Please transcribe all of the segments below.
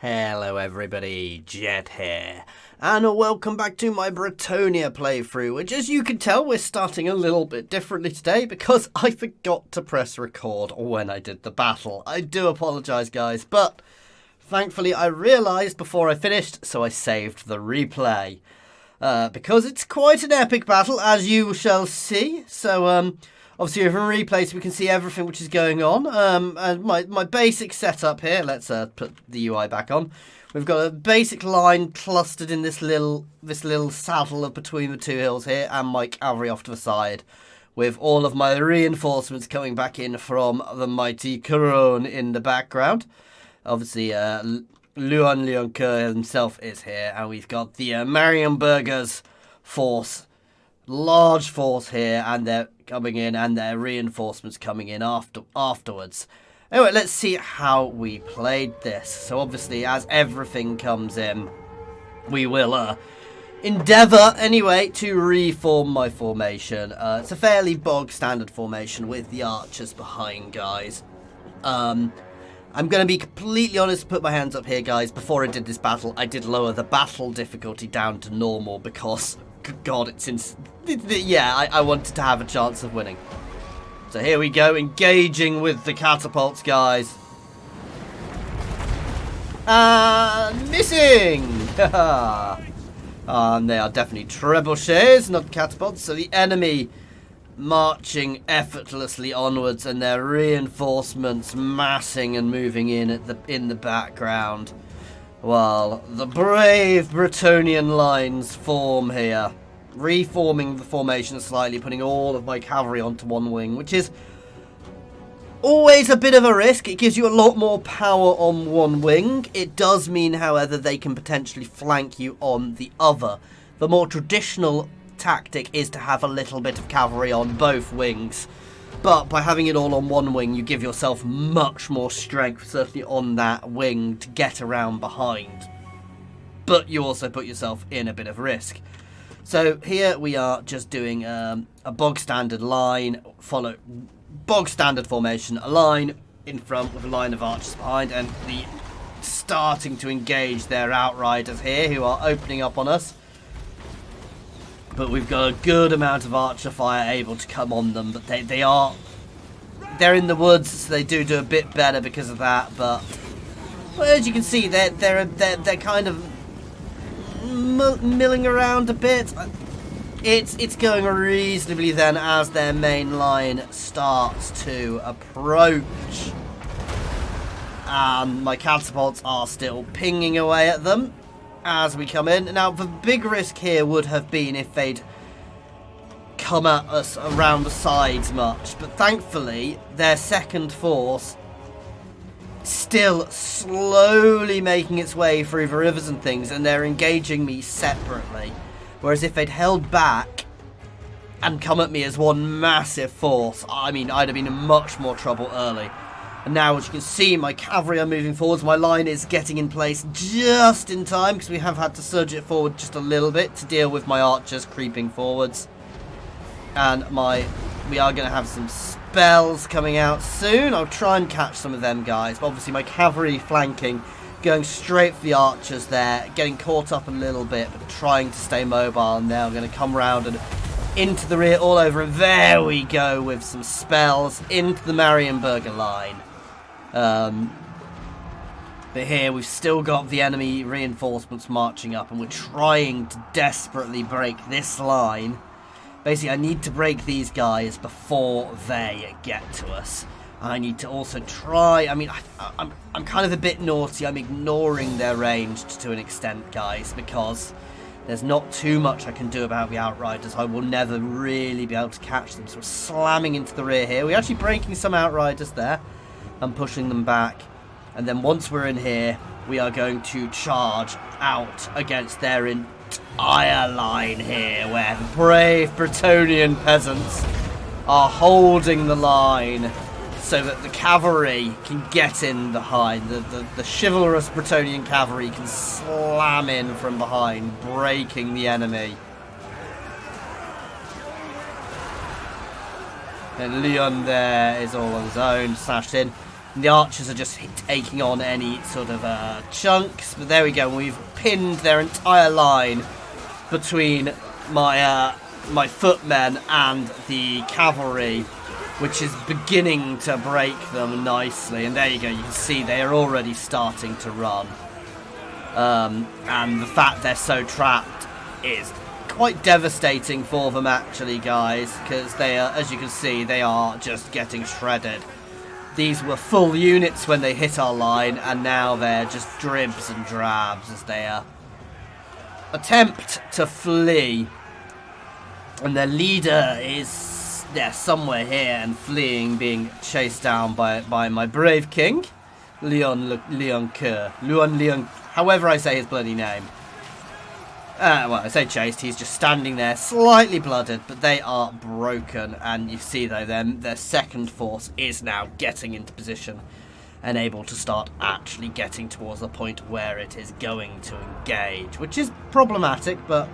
Hello everybody, Jet here, and welcome back to my Bretonnia playthrough, which as you can tell we're starting a little bit differently today because I forgot to press record when I did the battle. I do apologise guys, but thankfully I realised before I finished, so I saved the replay. Because it's quite an epic battle, as you shall see, so obviously if we replay so we can see everything which is going on. And my basic setup here, let's put the UI back on. We've got a basic line clustered in this little saddle between the two hills here, and my cavalry off to the side, with all of my reinforcements coming back in from the mighty Couronne in the background. Obviously, Louen Leoncoeur himself is here, and we've got the Marienburgers force, large force here, and they're coming in, and their reinforcements coming in afterwards. Anyway, let's see how we played this. So obviously, as everything comes in, we will endeavour anyway to reform my formation. It's a fairly bog standard formation with the archers behind, guys. I'm going to be completely honest, put my hands up here, guys. Before I did this battle, I did lower the battle difficulty down to normal because, God, I wanted to have a chance of winning. So here we go, engaging with the catapults, guys. Missing! They are definitely trebuchets, not catapults. So the enemy marching effortlessly onwards, and their reinforcements massing and moving in in the background, while the brave Bretonnian lines form here, reforming the formation slightly, putting all of my cavalry onto one wing, which is always a bit of a risk. It gives you a lot more power on one wing. It does mean, however, they can potentially flank you on the other. The more traditional tactic is to have a little bit of cavalry on both wings, but by having it all on one wing, you give yourself much more strength, certainly on that wing, to get around behind, but you also put yourself in a bit of risk. So here we are just doing a bog standard line, follow bog standard formation, a line in front with a line of archers behind, and starting to engage their outriders here who are opening up on us. But we've got a good amount of archer fire able to come on them, but they're in the woods, so they do a bit better because of that. But well, as you can see, they're kind of milling around a bit. It's going reasonably then as their main line starts to approach, and my catapults are still pinging away at them as we come in. Now, the big risk here would have been if they'd come at us around the sides much, but thankfully their second force still slowly making its way through the rivers and things, and they're engaging me separately. Whereas if they'd held back and come at me as one massive force, I mean, I'd have been in much more trouble early. And now, as you can see, my cavalry are moving forwards. My line is getting in place just in time because we have had to surge it forward just a little bit to deal with my archers creeping forwards. And we are going to have some spells coming out soon. I'll try and catch some of them guys. But obviously my cavalry flanking, going straight for the archers there, getting caught up a little bit, but trying to stay mobile. And now going to come round and into the rear all over. And there we go with some spells into the Marienburger line. But here we've still got the enemy reinforcements marching up, and we're trying to desperately break this line. Basically, I need to break these guys before they get to us. I need to also try, I mean, I'm kind of a bit naughty. I'm ignoring their range to an extent, guys, because there's not too much I can do about the outriders. I will never really be able to catch them. So we're slamming into the rear here. We're actually breaking some outriders there and pushing them back. And then once we're in here, we are going to charge out against their entire line here, where the brave Bretonnian peasants are holding the line so that the cavalry can get in behind. The chivalrous Bretonnian cavalry can slam in from behind, breaking the enemy. And Leon there is all on his own, slashed in. The archers are just taking on any sort of chunks. But there we go. We've pinned their entire line between my footmen and the cavalry, which is beginning to break them nicely. And there you go. You can see they are already starting to run. And the fact they're so trapped is quite devastating for them, actually, guys, because they are, as you can see, they are just getting shredded. These were full units when they hit our line, and now they're just dribs and drabs as they attempt to flee. And their leader is somewhere here and fleeing, being chased down by my brave king, Louen Leoncoeur. However I say his bloody name. Well, I say chased, he's just standing there, slightly blooded, but they are broken. And you see, though, their second force is now getting into position and able to start actually getting towards the point where it is going to engage, which is problematic, but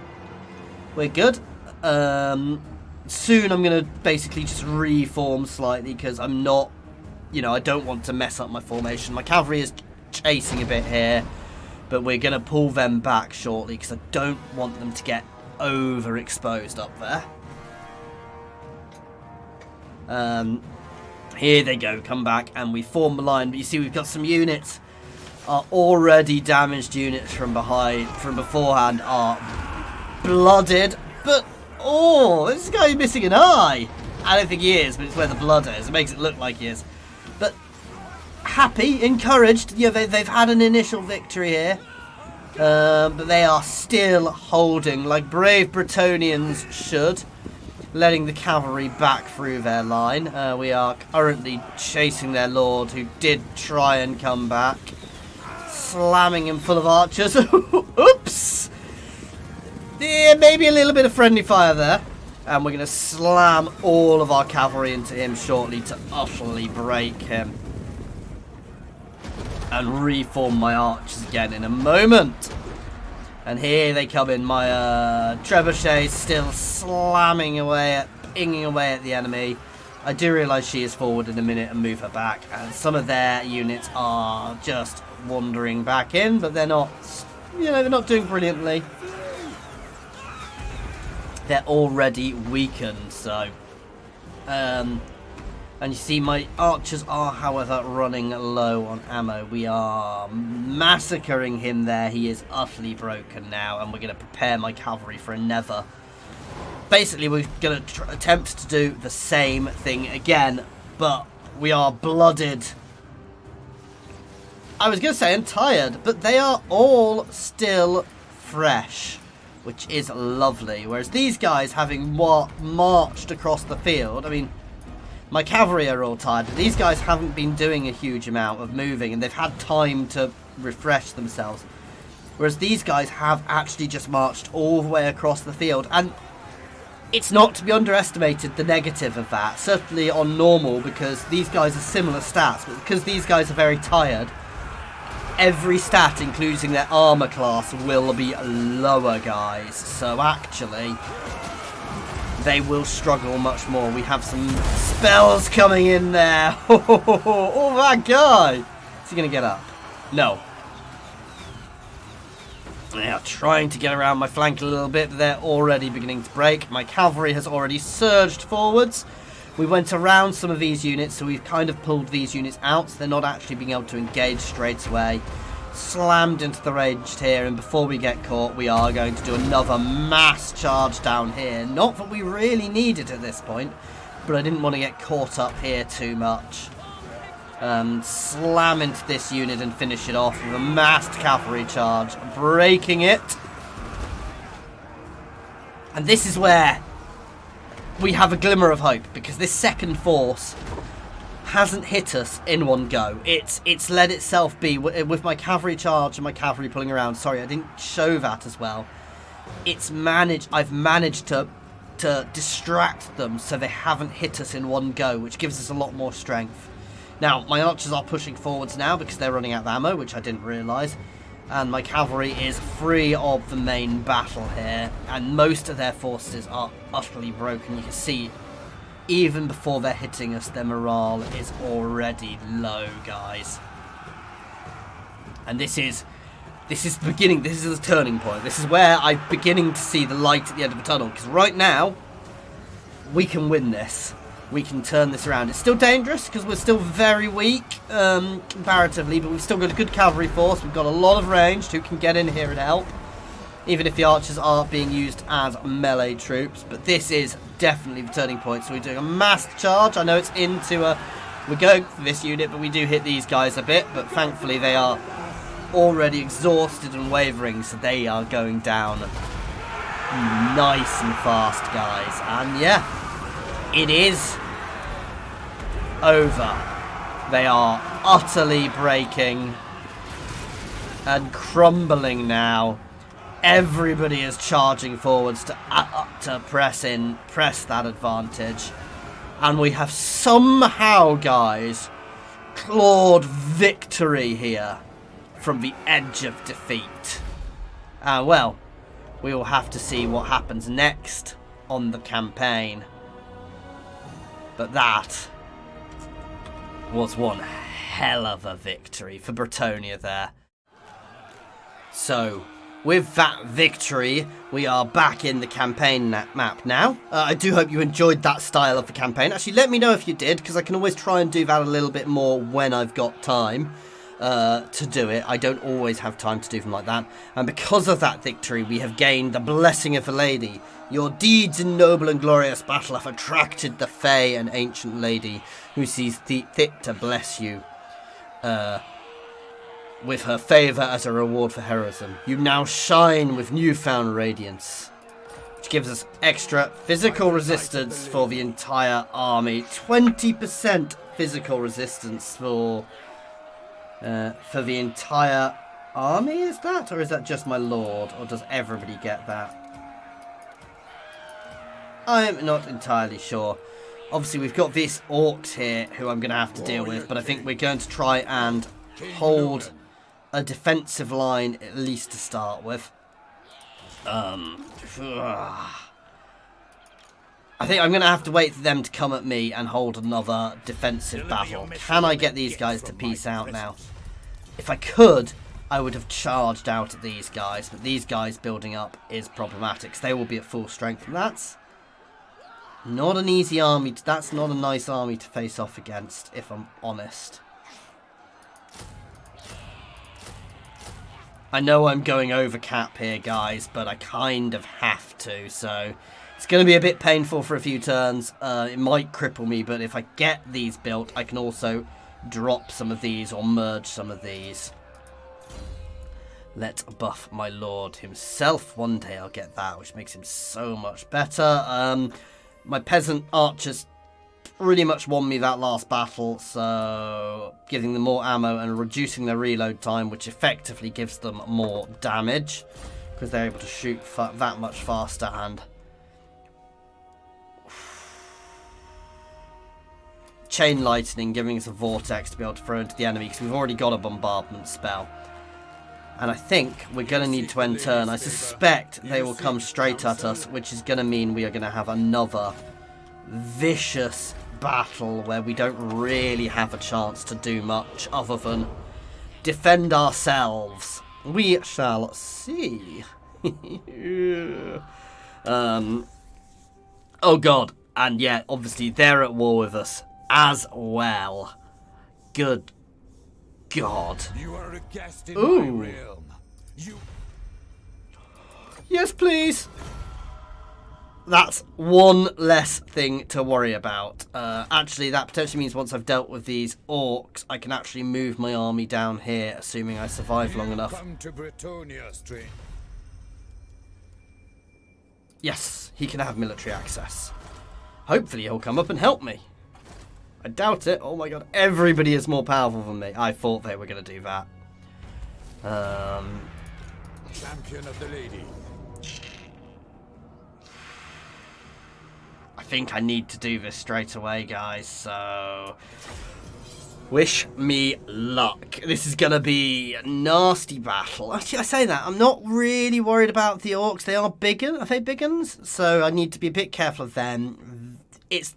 we're good. Soon I'm going to basically just reform slightly, because I'm not, I don't want to mess up my formation. My cavalry is chasing a bit here, but we're going to pull them back shortly because I don't want them to get overexposed up there. Here they go, come back, and we form the line. But you see, we've got some units. Our already damaged units from beforehand are blooded. But, this guy's missing an eye. I don't think he is, but it's where the blood is. It makes it look like he is. But happy, encouraged. They've had an initial victory here, but they are still holding like brave Bretonnians should, letting the cavalry back through their line. We are currently chasing their lord, who did try and come back, slamming him full of archers. Oops! Yeah, maybe a little bit of friendly fire there. And we're going to slam all of our cavalry into him shortly to utterly break him. And reform my archers again in a moment. And here they come in. My trebuchet still slamming away pinging away at the enemy. I do realise she is forward in a minute and move her back. And some of their units are just wandering back in, but they're not, they're not doing brilliantly. They're already weakened, so. And you see my archers are, however, running low on ammo. We are massacring him there. He is utterly broken now, and we're going to prepare my cavalry for another. Basically, we're going to attempt to do the same thing again, but we are blooded. I was going to say I'm tired, but they are all still fresh, which is lovely. Whereas these guys, having marched across the field, I mean, my cavalry are all tired, but these guys haven't been doing a huge amount of moving, and they've had time to refresh themselves. Whereas these guys have actually just marched all the way across the field, and it's not to be underestimated, the negative of that. Certainly on normal, because these guys are similar stats, but because these guys are very tired, every stat, including their armor class, will be lower, guys. So actually, they will struggle much more. We have some spells coming in there. Oh, that guy! Is he going to get up? No. They are trying to get around my flank a little bit, but they're already beginning to break. My cavalry has already surged forwards. We went around some of these units, so we've kind of pulled these units out, so they're not actually being able to engage straight away. Slammed into the range here, and before we get caught, we are going to do another mass charge down here. Not that we really need it at this point, but I didn't want to get caught up here too much. Slam into this unit and finish it off with a massed cavalry charge, breaking it. And this is where we have a glimmer of hope, because this second force hasn't hit us in one go. It's let itself be with my cavalry charge and my cavalry pulling around. Sorry, I didn't show that as well. I've managed to distract them so they haven't hit us in one go, which gives us a lot more strength. Now, my archers are pushing forwards now because they're running out of ammo, which I didn't realise. And my cavalry is free of the main battle here. And most of their forces are utterly broken. You can see even before they're hitting us, their morale is already low, guys. And this is the beginning. This is the turning point. This is where I'm beginning to see the light at the end of the tunnel. Because right now, we can win this. We can turn this around. It's still dangerous because we're still very weak comparatively, but we've still got a good cavalry force. We've got a lot of range who can get in here and help, even if the archers are being used as melee troops. But this is definitely the turning point. So we're doing a massed charge. I know it's into a... We're going for this unit, but we do hit these guys a bit. But thankfully they are already exhausted and wavering, so they are going down nice and fast, guys. And yeah, it is over. They are utterly breaking and crumbling now. Everybody is charging forwards to press that advantage. And we have somehow, guys, clawed victory here from the edge of defeat. Well, we will have to see what happens next on the campaign. But that was one hell of a victory for Bretonnia there. So, with that victory, we are back in the campaign map now. I do hope you enjoyed that style of the campaign. Actually, let me know if you did, because I can always try and do that a little bit more when I've got time to do it. I don't always have time to do them like that. And because of that victory, we have gained the blessing of the lady. Your deeds in noble and glorious battle have attracted the Fae and ancient lady, who sees fit to bless you with her favour as a reward for heroism. You now shine with newfound radiance, which gives us extra physical resistance for the entire army. 20% physical resistance for the entire army, is that? Or is that just my lord? Or does everybody get that? I'm not entirely sure. Obviously, we've got this Orks here who I'm going to have to deal with, but I think we're going to try and hold a defensive line, at least to start with. I think I'm going to have to wait for them to come at me and hold another defensive battle. Can I get these guys to peace out now? If I could, I would have charged out at these guys, but these guys building up is problematic. So they will be at full strength, and that's not an easy army. That's not a nice army to face off against, if I'm honest. I know I'm going over cap here, guys, but I kind of have to, so it's going to be a bit painful for a few turns. It might cripple me, but if I get these built, I can also drop some of these or merge some of these. Let's buff my lord himself. One day I'll get that, which makes him so much better. My peasant archers pretty much won me that last battle, so giving them more ammo and reducing their reload time, which effectively gives them more damage because they're able to shoot that much faster. And chain lightning giving us a vortex to be able to throw into the enemy, because we've already got a bombardment spell. And I think we're going to need to end turn. I suspect they will come straight at us, which is going to mean we are going to have another vicious battle where we don't really have a chance to do much other than defend ourselves. We shall see. Oh god. And yeah, obviously they're at war with us as well. Good God. You are a guest in Ooh. my realm. Yes, please. That's one less thing to worry about. Actually, that potentially means once I've dealt with these orcs, I can actually move my army down here, assuming I survive long enough. Come to Bretonnia, stranger. Yes, he can have military access. Hopefully he'll come up and help me. I doubt it. Oh my god, everybody is more powerful than me. I thought they were going to do that. Champion of the lady. I think I need to do this straight away, guys, so wish me luck. This is going to be a nasty battle. Actually, I say that. I'm not really worried about the orcs. They are bigger. Are they big uns? So I need to be a bit careful of them. it's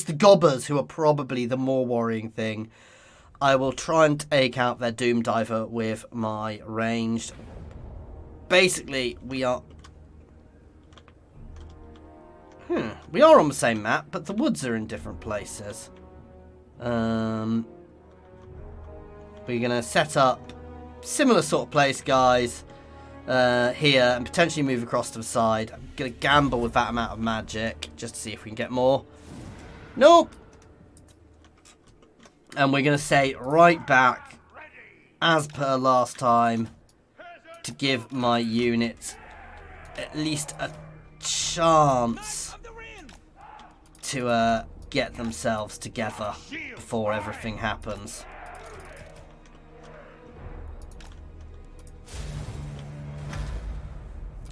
the gobbers who are probably the more worrying thing. I will try and take out their Doom Diver with my ranged. Basically, we are on the same map, but the woods are in different places. We're gonna set up similar sort of place, guys, here, and potentially move across to the side. I'm gonna gamble with that amount of magic just to see if we can get more. Nope. And we're gonna stay right back, as per last time, to give my units at least a chance to get themselves together before everything happens.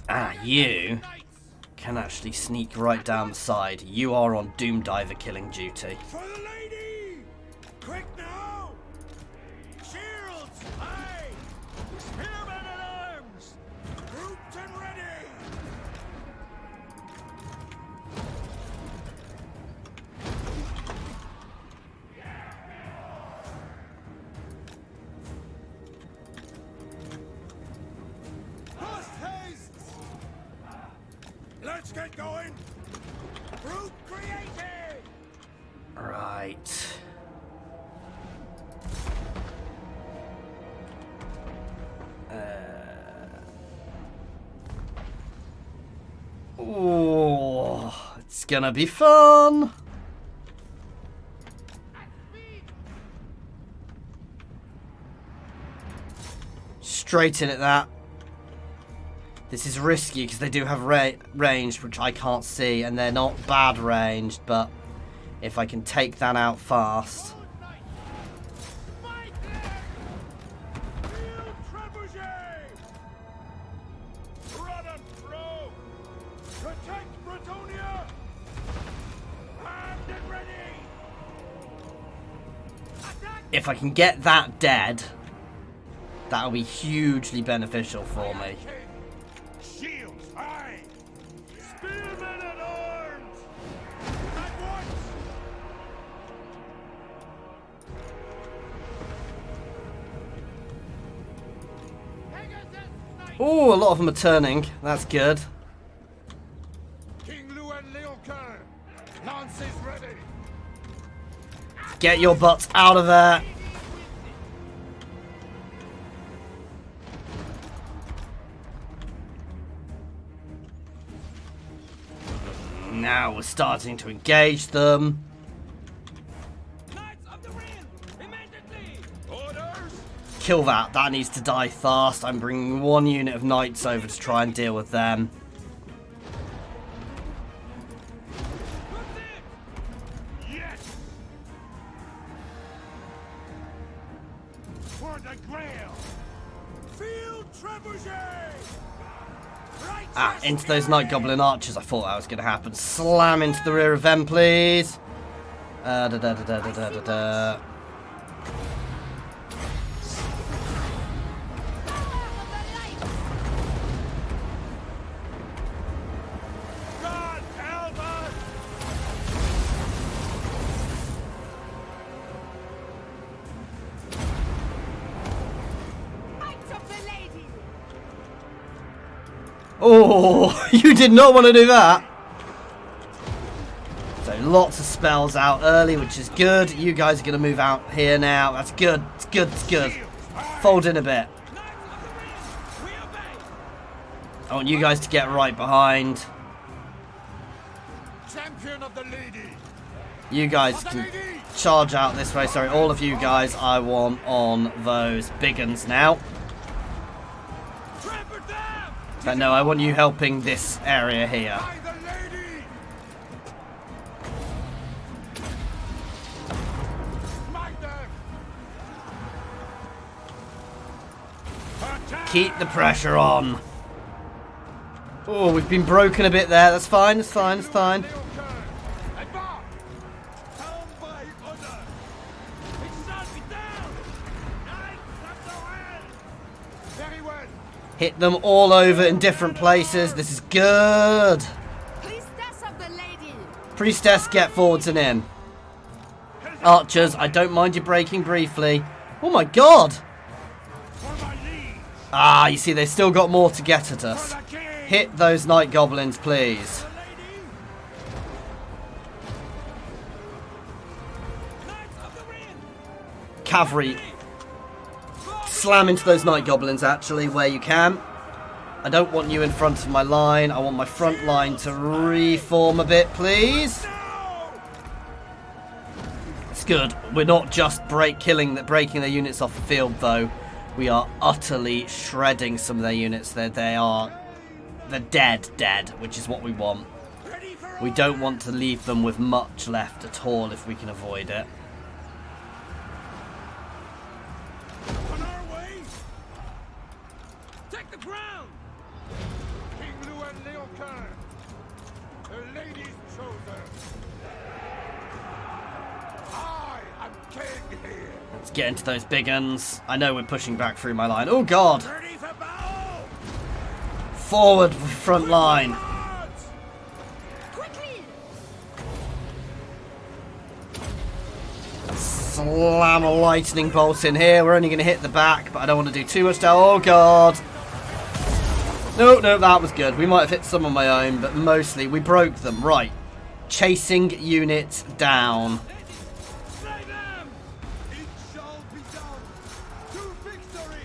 Ah, you can actually sneak right down the side. You are on Doom Diver killing duty. For the lady! Quick now! Shields! Aye! Spearmen at arms! Grouped and ready! Post haste! Let's get going! Group created! Right. Oh, it's gonna be fun. Straight in at that. This is risky because they do have range, which I can't see, and they're not bad ranged, but if I can take that out fast. Protect Bretonnia! Armed and ready! If I can get that dead, that'll be hugely beneficial for me. Shields high! Spearmen at arms! At once! Oh, a lot of them are turning. That's good. King Louen Leoncoeur! Lances ready! Get your butts out of there. Now we're starting to engage them. Knights of the Ring! Immediately! Orders! Kill that. That needs to die fast. I'm bringing one unit of knights over to try and deal with them. Yes! For the Grail! Field Trebuchet! Right Ah, into those Night Goblin archers. I thought that was going to happen. Slam into the rear of them, please. Da da da da da da da da. God help us! Knights of the Lady! Oh, you did not want to do that. So lots of spells out early, which is good. You guys are going to move out here now. That's good. It's good. It's good. Fold in a bit. I want you guys to get right behind. Champion of the lady! You guys can charge out this way. Sorry, all of you guys I want on those big uns now. Trample them! But no, I want you helping this area here. By the lady! Smite them! Attack! Keep the pressure on. Oh, we've been broken a bit there. That's fine. It's fine. It's fine. Leoncoeur! Advance! Down by honor! It shall be down! Knights of the Well! Very well! Hit them all over in different places. This is good. Priestess of the Lady! Priestess, get forwards and in. Archers, I don't mind you breaking briefly. Oh my god! Ah, you see, they still got more to get at us. Hit those night goblins, please. Cavalry. Slam into those night goblins, actually, where you can. I don't want you in front of my line. I want my front line to reform a bit, please. It's good. We're not just breaking their units off the field, though. We are utterly shredding some of their units. They're dead, which is what we want. We don't want to leave them with much left at all if we can avoid it. On our way! Take the ground! King Louen Leoncoeur, the lady's chosen. I am king here. Let's get into those big uns. I know we're pushing back through my line. Oh god! Ready for battle! Forward front line. Quickly! Slam a lightning bolt in here. We're only going to hit the back, but I don't want to do too much damage. Oh god! No, that was good. We might have hit some on my own, but mostly we broke them. Right. Chasing units down. Slay them! It shall be done! To victory!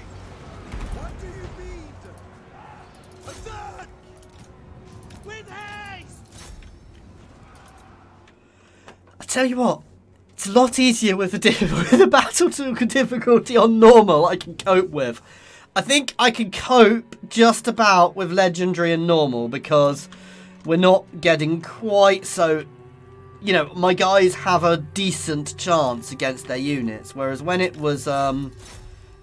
What do you need? Attack! With haste! I tell you what, it's a lot easier with the battle difficulty on normal I can cope with. I think I can cope just about with legendary and normal because we're not getting quite so... You know, my guys have a decent chance against their units, whereas when it was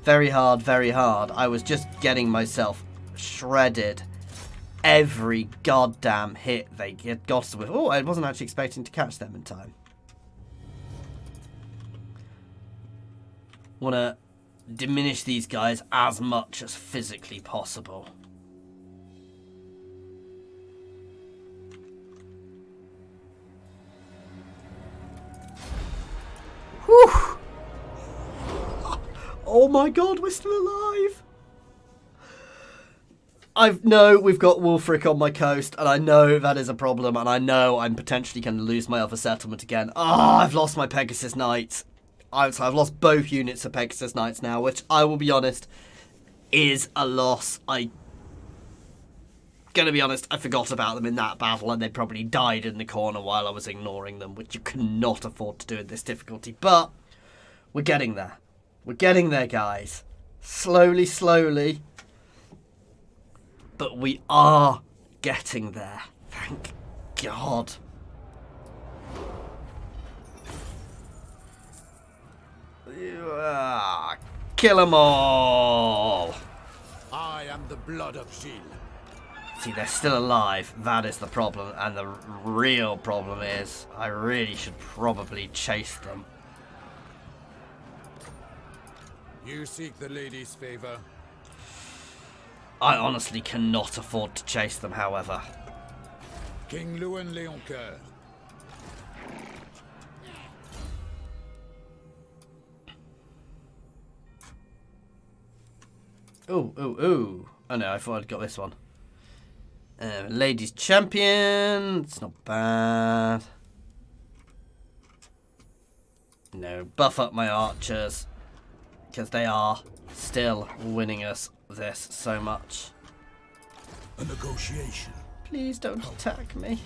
very hard, I was just getting myself shredded. Every goddamn hit they got us with. Oh, I wasn't actually expecting to catch them in time. Want to diminish these guys as much as physically possible. Whew. Oh my god, we're still alive. We've got Wulfric on my coast, and I know that is a problem, and I know I'm potentially going to lose my other settlement again. I've lost my Pegasus Knights. So I've lost both units of Pegasus Knights now, which I will be honest, is a loss. Gonna be honest, I forgot about them in that battle, and they probably died in the corner while I was ignoring them, which you cannot afford to do in this difficulty. But we're getting there. We're getting there, guys. Slowly. But we are getting there. Thank God. Kill them all. I am the blood of Gilles. See, they're still alive. That is the problem. And the real problem is I really should probably chase them. You seek the lady's favor. I honestly cannot afford to chase them, however. King Louen Leoncoeur. Ooh. Oh no, I thought I'd got this one. Ladies champion. It's not bad. No, buff up my archers. Because they are still winning us this so much. A negotiation. Please don't attack me.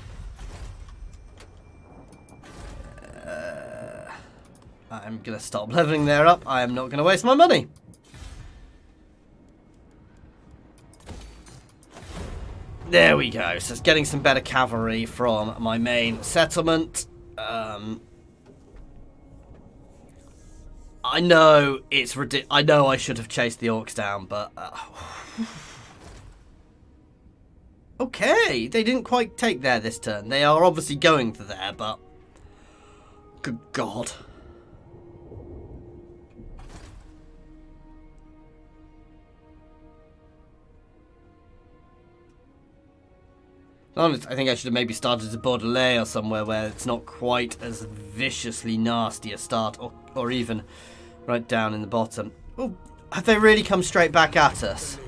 I'm going to stop leveling there up. I am not going to waste my money. There we go. So it's getting some better cavalry from my main settlement. I know it's ridiculous. I know I should have chased the orcs down, but... Okay, they didn't quite take there this turn. They are obviously going for there, but... Good God. Honest, I think I should have maybe started as a Baudelaire or somewhere where it's not quite as viciously nasty a start, or even right down in the bottom. Oh, have they really come straight back at us?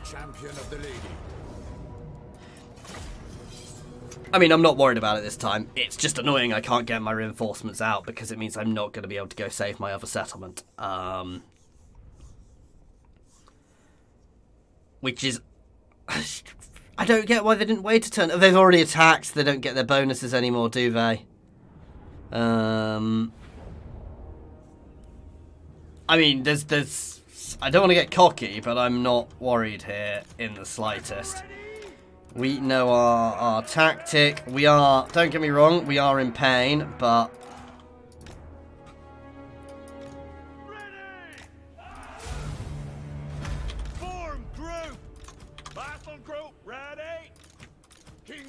Champion of the lady. I mean, I'm not worried about it this time. It's just annoying I can't get my reinforcements out because it means I'm not going to be able to go save my other settlement. Which is... I don't get why they didn't wait a turn. They've already attacked, so they don't get their bonuses anymore, do they? I mean, there's... I don't want to get cocky, but I'm not worried here in the slightest. We know our tactic. We are... Don't get me wrong, we are in pain, but...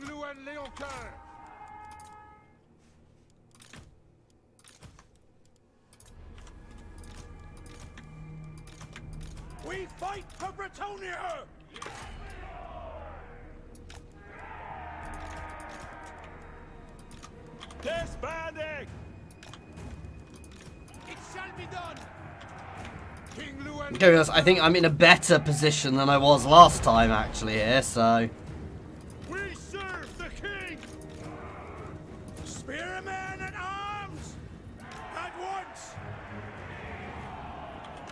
Louen Leoncoeur. We fight for Bretonnia! Disbanding! It shall be done! King Louen... To be honest, I think I'm in a better position than I was last time, actually, here, so... Spearmen at arms! At once!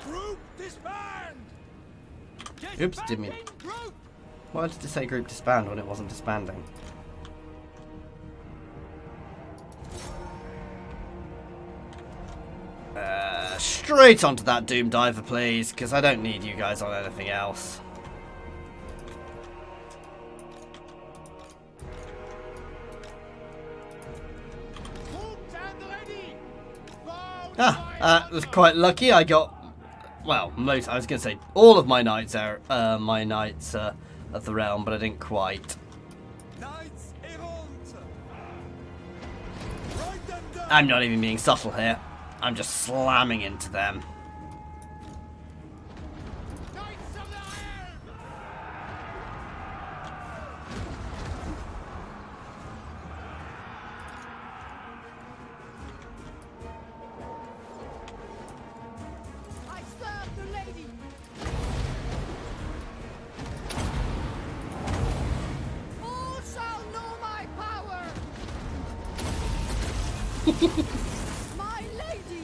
Group disband! Oops, didn't mean... Why did it say group disband when it wasn't disbanding? Straight onto that Doom Diver, please, because I don't need you guys on anything else. I was quite lucky. I got, well, I was going to say all of my knights are my knights of the realm, but I didn't quite. I'm not even being subtle here. I'm just slamming into them.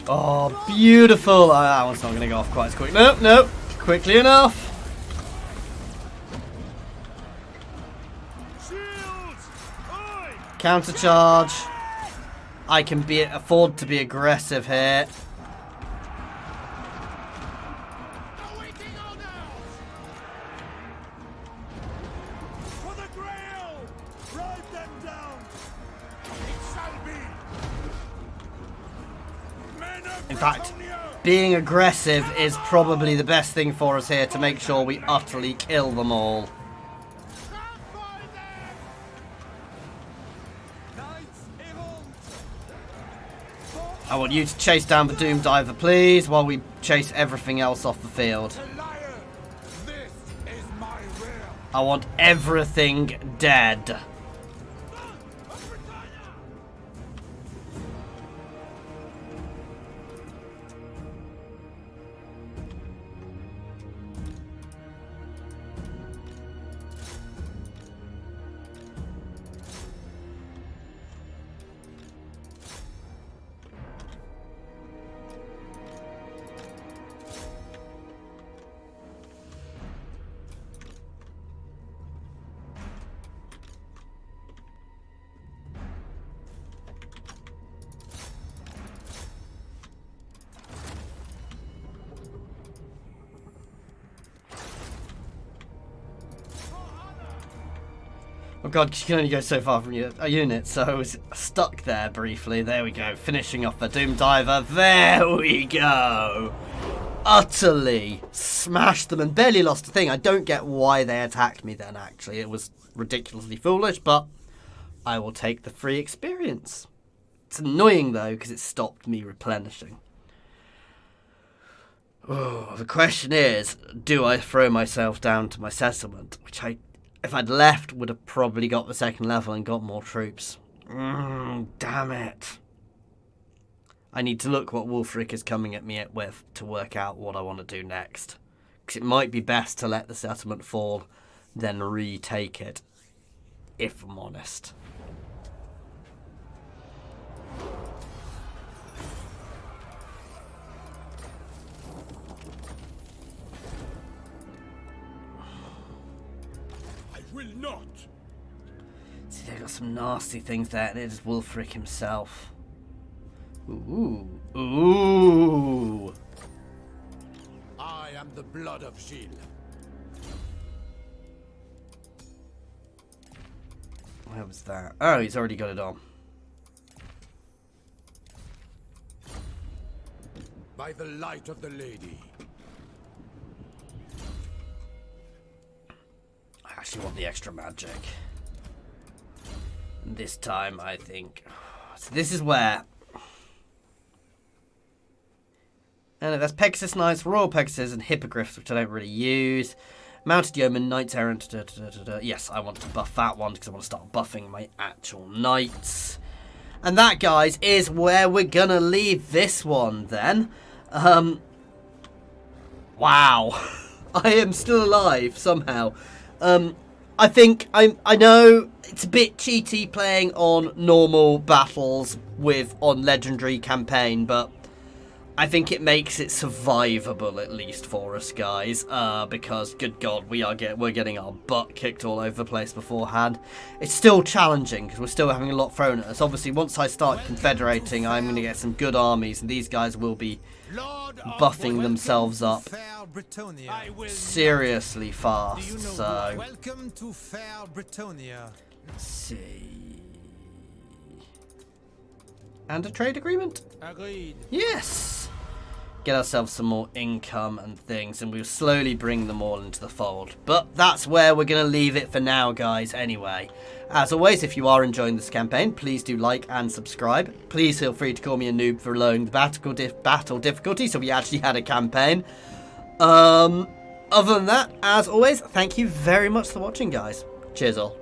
Oh, beautiful! Oh, that one's not going to go off quite as quick. Nope, nope. Quickly enough. Counter charge. I can afford to be aggressive here. In fact, being aggressive is probably the best thing for us here to make sure we utterly kill them all. I want you to chase down the Doom Diver, please, while we chase everything else off the field. I want everything dead. Oh god, because you can only go so far from your unit, so I was stuck there briefly. There we go, finishing off the Doom Diver. There we go! Utterly smashed them and barely lost a thing. I don't get why they attacked me then, actually. It was ridiculously foolish, but I will take the free experience. It's annoying, though, because it stopped me replenishing. Oh, the question is, do I throw myself down to my settlement? Which if I'd left, would have probably got the second level and got more troops. Damn it. I need to look what Wulfric is coming at me with to work out what I want to do next. Because it might be best to let the settlement fall, then retake it, if I'm honest. I will not. See, they've got some nasty things there, and it is Wulfric himself. Ooh. Ooh. I am the blood of Gilles. Where was that? Oh, he's already got it on. By the light of the lady. I actually want the extra magic. And this time, I think... So this is where... And that's Pegasus Knights, Royal Pegasus, and Hippogriffs, which I don't really use. Mounted Yeoman, Knights Errant. Yes, I want to buff that one because I want to start buffing my actual Knights. And that, guys, is where we're going to leave this one then. Wow. I am still alive somehow. I think I know it's a bit cheaty playing on normal battles on legendary campaign, but I think it makes it survivable at least for us guys, because good God, we're getting our butt kicked all over the place beforehand. It's still challenging because we're still having a lot thrown at us. Obviously, once I start confederating, I'm going to get some good armies, and these guys will be buffing themselves up seriously fast. So welcome to fair Bretonnia. Let's see. And a trade agreement? Agreed. Yes! Get ourselves some more income and things, and we'll slowly bring them all into the fold. But that's where we're going to leave it for now, guys, anyway. As always, if you are enjoying this campaign, please do like and subscribe. Please feel free to call me a noob for lowering the battle difficulty, so we actually had a campaign. Other than that, as always, thank you very much for watching, guys. Cheers all.